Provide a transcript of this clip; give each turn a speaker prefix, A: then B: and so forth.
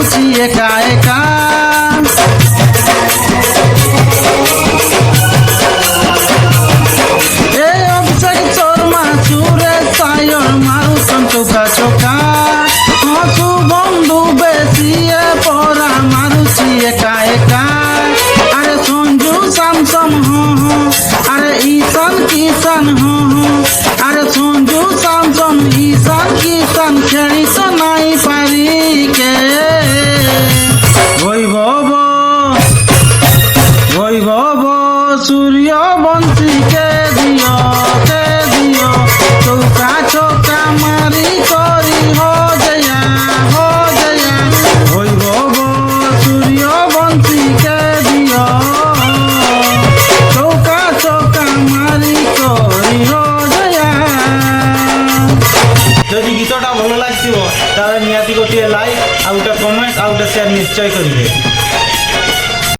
A: মারুছি একা একা। এই অভিষেক শর্মা চুরে সায়র মারুছন চোখা চোখা। হসু বন্ধু বেশিয়ে পড়া মারুছি একা একা। আরে সঞ্জু স্যামসং আরে ঈশান কিষান আরে সঞ্জু স্যামসং ঈশান কিষান খেলি তো নাই পারি কে। বৈভব সূর্যবংশীকে দিও চৌকা চৌকা মারি করি হো জয়া বৈভব সূর্যবংশীকে দিও চৌকা চৌকা মারি করি হো জয়া।
B: যদি গীতটা ভালো লাগছিব তাহলে নিহাতি গোটিয়ে লাইক আর গোটে কমেন্ট আর গোটে সেয়ার নিশ্চয় করবে।